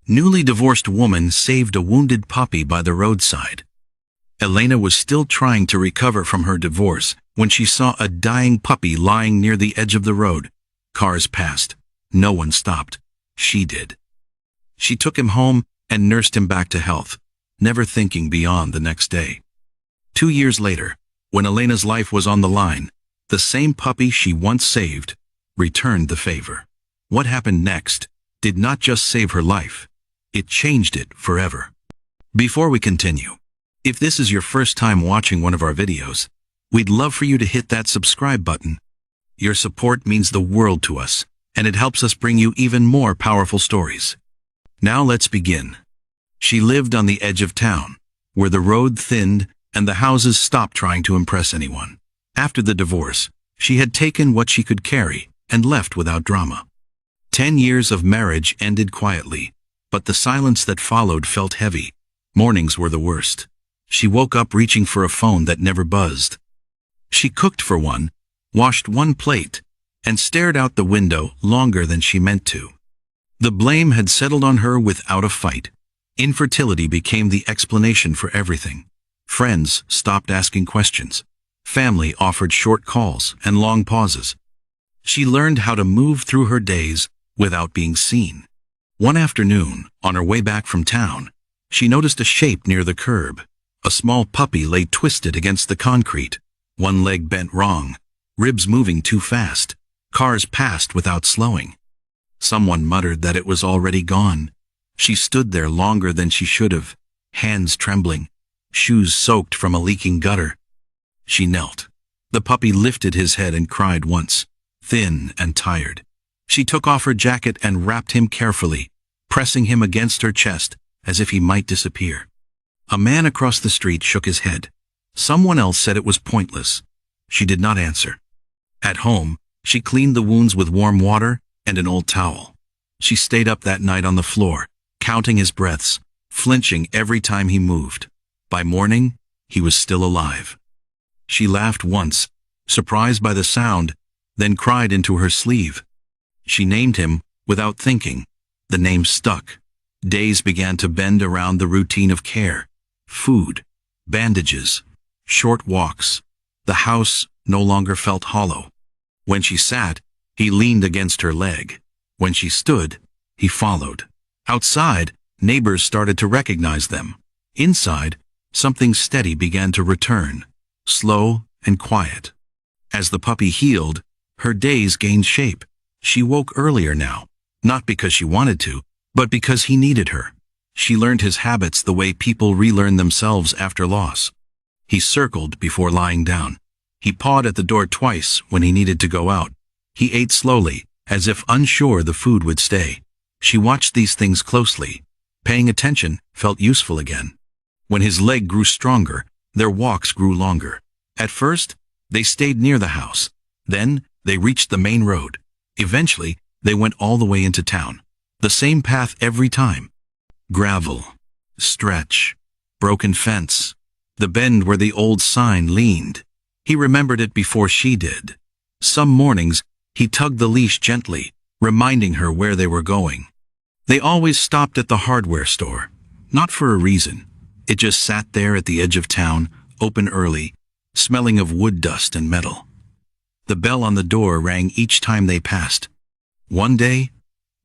Newly divorced woman saved a wounded puppy by the roadside. Elena was still trying to recover from her divorce when she saw a dying puppy lying near the edge of the road. Cars passed. No one stopped. She did. She took him home and nursed him back to health, never thinking beyond the next day. 2 years later, when Elena's life was on the line, the same puppy she once saved returned the favor. What happened next did not just save her life, it changed it forever. Before we continue, if this is your first time watching one of our videos, we'd love for you to hit that subscribe button. Your support means the world to us, and it helps us bring you even more powerful stories. Now let's begin. She lived on the edge of town, where the road thinned and the houses stopped trying to impress anyone. After the divorce, she had taken what she could carry and left without drama. 10 years of marriage ended quietly, but the silence that followed felt heavy. Mornings were the worst. She woke up reaching for a phone that never buzzed. She cooked for one, washed one plate, and stared out the window longer than she meant to. The blame had settled on her without a fight. Infertility became the explanation for everything. Friends stopped asking questions. Family offered short calls and long pauses. She learned how to move through her days without being seen. One afternoon, on her way back from town, she noticed a shape near the curb. A small puppy lay twisted against the concrete, one leg bent wrong, ribs moving too fast. Cars passed without slowing. Someone muttered that it was already gone. She stood there longer than she should have, hands trembling, shoes soaked from a leaking gutter. She knelt. The puppy lifted his head and cried once, thin and tired. She took off her jacket and wrapped him carefully, pressing him against her chest as if he might disappear. A man across the street shook his head. Someone else said it was pointless. She did not answer. At home, she cleaned the wounds with warm water and an old towel. She stayed up that night on the floor, counting his breaths, flinching every time he moved. By morning, he was still alive. She laughed once, surprised by the sound, then cried into her sleeve. She named him without thinking. The name stuck. Days began to bend around the routine of care. Food, bandages, short walks. The house no longer felt hollow. When she sat, he leaned against her leg. When she stood, he followed. Outside, neighbors started to recognize them. Inside, something steady began to return, slow and quiet. As the puppy healed, her days gained shape. She woke earlier now, not because she wanted to, but because he needed her. She learned his habits the way people relearn themselves after loss. He circled before lying down. He pawed at the door twice when he needed to go out. He ate slowly, as if unsure the food would stay. She watched these things closely. Paying attention felt useful again. When his leg grew stronger, their walks grew longer. At first, they stayed near the house. Then, they reached the main road. Eventually, they went all the way into town. The same path every time. Gravel, stretch, broken fence, the bend where the old sign leaned. He remembered it before she did. Some mornings, he tugged the leash gently, reminding her where they were going. They always stopped at the hardware store, not for a reason. It just sat there at the edge of town, open early, smelling of wood dust and metal. The bell on the door rang each time they passed. One day,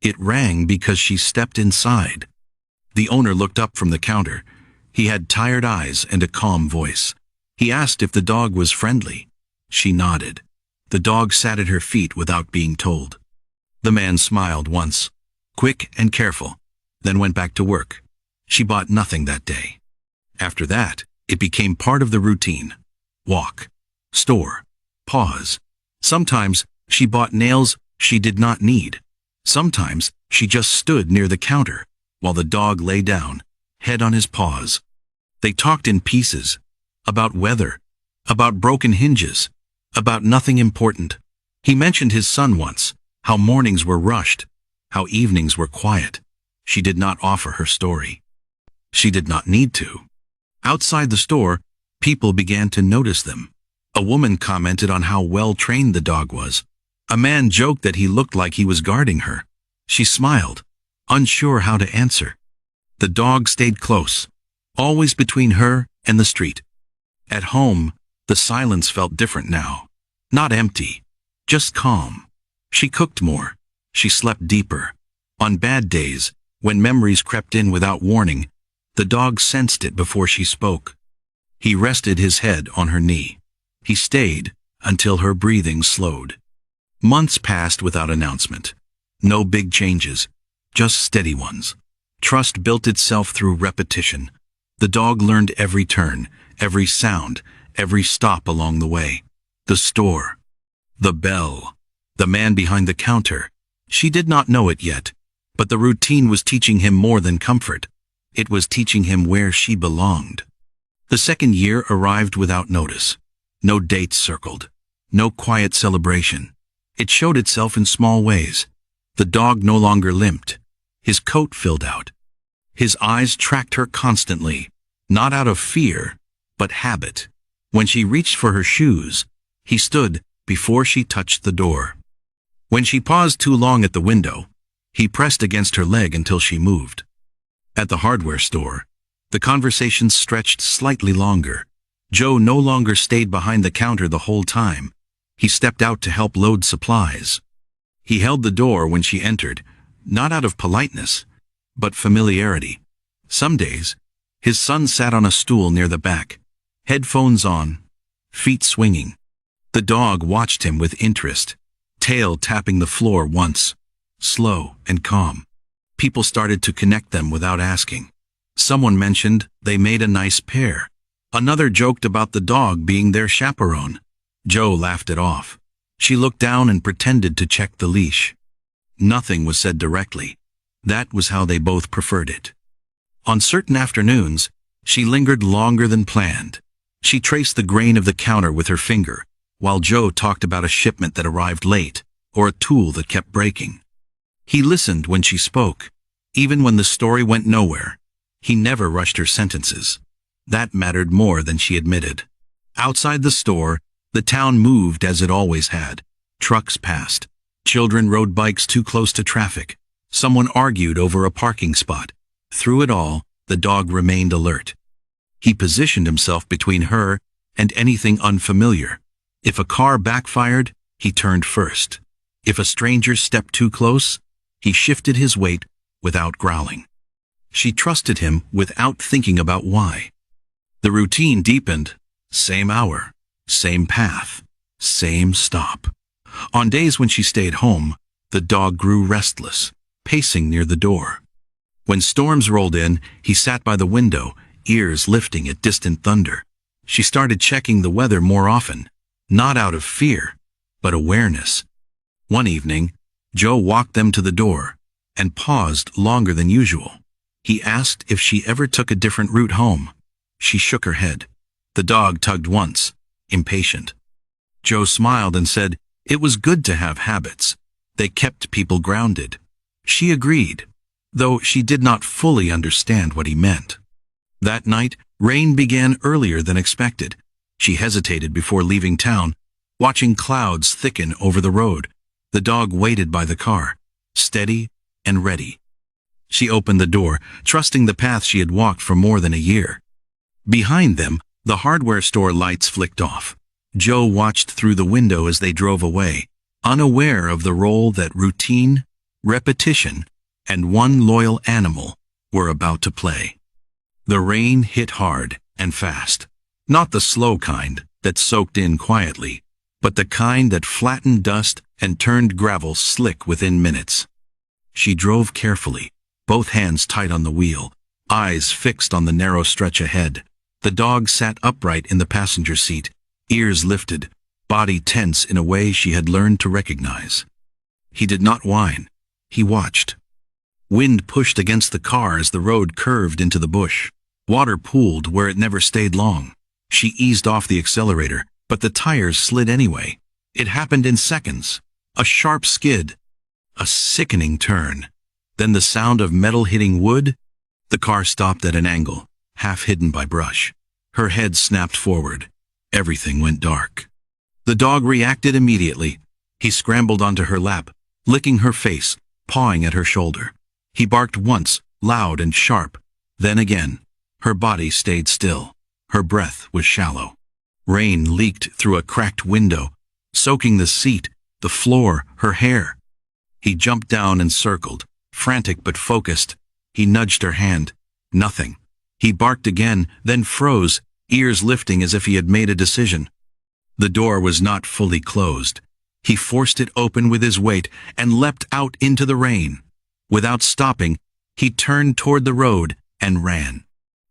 it rang because she stepped inside. The owner looked up from the counter. He had tired eyes and a calm voice. He asked if the dog was friendly. She nodded. The dog sat at her feet without being told. The man smiled once, quick and careful, then went back to work. She bought nothing that day. After that, it became part of the routine. Walk, store, pause. Sometimes she bought nails she did not need. Sometimes she just stood near the counter while the dog lay down, head on his paws. They talked in pieces, about weather, about broken hinges, about nothing important. He mentioned his son once, how mornings were rushed, how evenings were quiet. She did not offer her story. She did not need to. Outside the store, people began to notice them. A woman commented on how well-trained the dog was. A man joked that he looked like he was guarding her. She smiled. unsure how to answer. The dog stayed close, always between her and the street. At home, the silence felt different now. Not empty, just calm. She cooked more. She slept deeper. On bad days, when memories crept in without warning, the dog sensed it before she spoke. He rested his head on her knee. He stayed until her breathing slowed. Months passed without announcement. No big changes, just steady ones. Trust built itself through repetition. The dog learned every turn, every sound, every stop along the way. The store, the bell, the man behind the counter. She did not know it yet, but the routine was teaching him more than comfort. It was teaching him where she belonged. The second year arrived without notice. No dates circled. No quiet celebration. It showed itself in small ways. The dog no longer limped. His coat filled out. His eyes tracked her constantly, not out of fear, but habit. When she reached for her shoes, he stood before she touched the door. When she paused too long at the window, he pressed against her leg until she moved. At the hardware store, the conversation stretched slightly longer. Joe no longer stayed behind the counter the whole time. He stepped out to help load supplies. He held the door when she entered, not out of politeness, but familiarity. Some days, his son sat on a stool near the back, headphones on, feet swinging. The dog watched him with interest, tail tapping the floor once, slow and calm. People started to connect them without asking. Someone mentioned they made a nice pair. Another joked about the dog being their chaperone. Joe laughed it off. She looked down and pretended to check the leash. Nothing was said directly. That was how they both preferred it. On certain afternoons, she lingered longer than planned. She traced the grain of the counter with her finger, while Joe talked about a shipment that arrived late, or a tool that kept breaking. He listened when she spoke, even when the story went nowhere. He never rushed her sentences. That mattered more than she admitted. Outside the store, the town moved as it always had. Trucks passed. Children rode bikes too close to traffic. Someone argued over a parking spot. Through it all, the dog remained alert. He positioned himself between her and anything unfamiliar. If a car backfired, he turned first. If a stranger stepped too close, he shifted his weight without growling. She trusted him without thinking about why. The routine deepened. Same hour, same path, same stop. On days when she stayed home, the dog grew restless, pacing near the door. When storms rolled in, he sat by the window, ears lifting at distant thunder. She started checking the weather more often, not out of fear, but awareness. One evening, Joe walked them to the door and paused longer than usual. He asked if she ever took a different route home. She shook her head. The dog tugged once, impatient. Joe smiled and said it was good to have habits. They kept people grounded. She agreed, though she did not fully understand what he meant. That night, rain began earlier than expected. She hesitated before leaving town, watching clouds thicken over the road. The dog waited by the car, steady and ready. She opened the door, trusting the path she had walked for more than a year. Behind them, the hardware store lights flicked off. Joe watched through the window as they drove away, unaware of the role that routine, repetition, and one loyal animal were about to play. The rain hit hard and fast. Not the slow kind that soaked in quietly, but the kind that flattened dust and turned gravel slick within minutes. She drove carefully, both hands tight on the wheel, eyes fixed on the narrow stretch ahead. The dog sat upright in the passenger seat, ears lifted, body tense in a way she had learned to recognize. He did not whine. He watched. Wind pushed against the car as the road curved into the bush. Water pooled where it never stayed long. She eased off the accelerator, but the tires slid anyway. It happened in seconds. A sharp skid. A sickening turn. Then the sound of metal hitting wood. The car stopped at an angle, half hidden by brush. Her head snapped forward. Everything went dark. The dog reacted immediately. He scrambled onto her lap, licking her face, pawing at her shoulder. He barked once, loud and sharp, then again. Her body stayed still. Her breath was shallow. Rain leaked through a cracked window, soaking the seat, the floor, her hair. He jumped down and circled, frantic but focused. He nudged her hand. Nothing. He barked again, then froze, ears lifting as if he had made a decision. The door was not fully closed. He forced it open with his weight and leapt out into the rain. Without stopping, he turned toward the road and ran.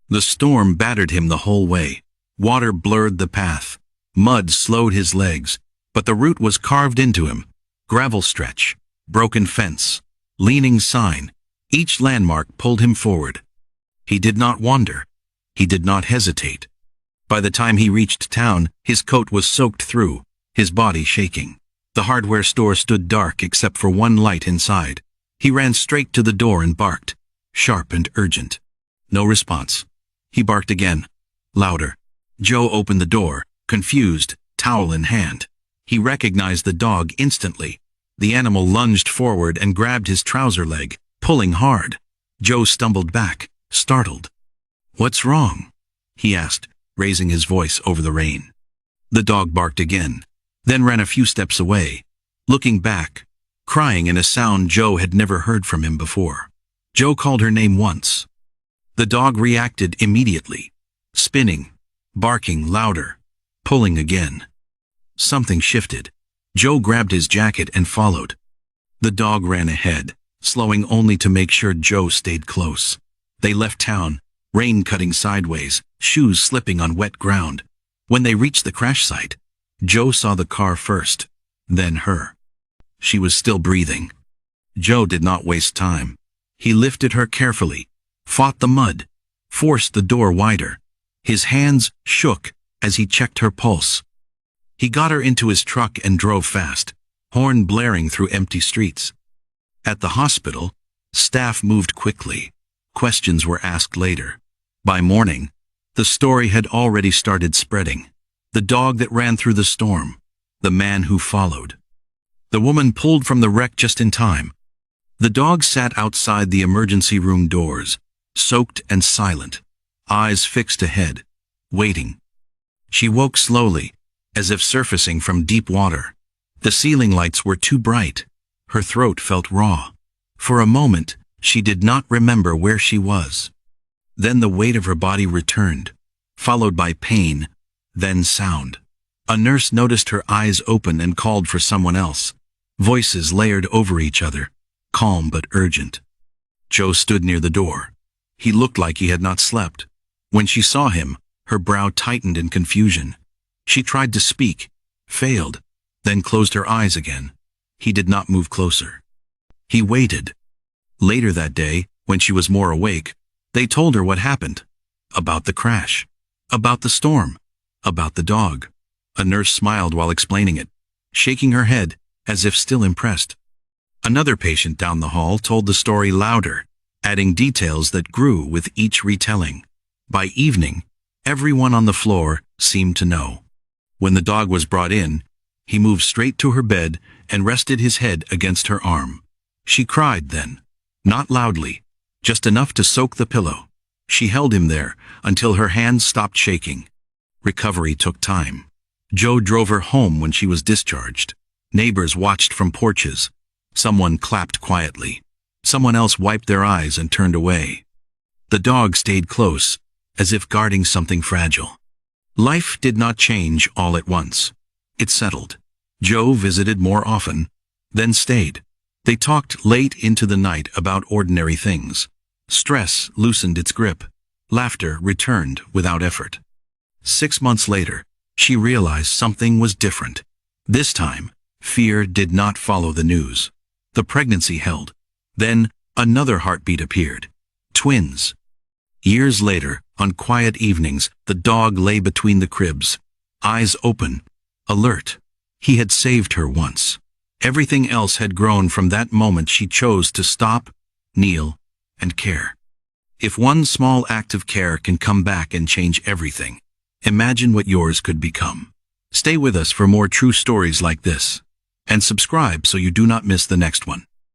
The storm battered him the whole way. Water blurred the path. Mud slowed his legs, but the route was carved into him. Gravel stretch, broken fence, leaning sign, each landmark pulled him forward. He did not wander. He did not hesitate. By the time he reached town, his coat was soaked through, his body shaking. The hardware store stood dark except for one light inside. He ran straight to the door and barked, sharp and urgent. No response. He barked again, louder. Joe opened the door, confused, towel in hand. He recognized the dog instantly. The animal lunged forward and grabbed his trouser leg, pulling hard. Joe stumbled back, startled. "What's wrong?" he asked, raising his voice over the rain. The dog barked again, then ran a few steps away, looking back, crying in a sound Joe had never heard from him before. Joe called her name once. The dog reacted immediately, spinning, barking louder, pulling again. Something shifted. Joe grabbed his jacket and followed. The dog ran ahead, slowing only to make sure Joe stayed close. They left town, rain cutting sideways, shoes slipping on wet ground. When they reached the crash site, Joe saw the car first, then her. She was still breathing. Joe did not waste time. He lifted her carefully, fought the mud, forced the door wider. His hands shook as he checked her pulse. He got her into his truck and drove fast, horn blaring through empty streets. At the hospital, staff moved quickly. Questions were asked later. By morning, the story had already started spreading. The dog that ran through the storm, the man who followed. The woman pulled from the wreck just in time. The dog sat outside the emergency room doors, soaked and silent, eyes fixed ahead, waiting. She woke slowly, as if surfacing from deep water. The ceiling lights were too bright. Her throat felt raw. For a moment, she did not remember where she was. Then the weight of her body returned, followed by pain, then sound. A nurse noticed her eyes open and called for someone else. Voices layered over each other, calm but urgent. Joe stood near the door. He looked like he had not slept. When she saw him, her brow tightened in confusion. She tried to speak, failed, then closed her eyes again. He did not move closer. He waited. Later that day, when she was more awake, they told her what happened. About the crash. About the storm. About the dog. A nurse smiled while explaining it, shaking her head, as if still impressed. Another patient down the hall told the story louder, adding details that grew with each retelling. By evening, everyone on the floor seemed to know. When the dog was brought in, he moved straight to her bed and rested his head against her arm. She cried then, not loudly, just enough to soak the pillow. She held him there until her hands stopped shaking. Recovery took time. Joe drove her home when she was discharged. Neighbors watched from porches. Someone clapped quietly. Someone else wiped their eyes and turned away. The dog stayed close, as if guarding something fragile. Life did not change all at once. It settled. Joe visited more often, then stayed. They talked late into the night about ordinary things. Stress loosened its grip. Laughter returned without effort. 6 months later, she realized something was different. This time, fear did not follow the news. The pregnancy held. Then, another heartbeat appeared. Twins. Years later, on quiet evenings, the dog lay between the cribs, eyes open, alert. He had saved her once. Everything else had grown from that moment she chose to stop, kneel, and care. If one small act of care can come back and change everything, imagine what yours could become. Stay with us for more true stories like this, and subscribe so you do not miss the next one.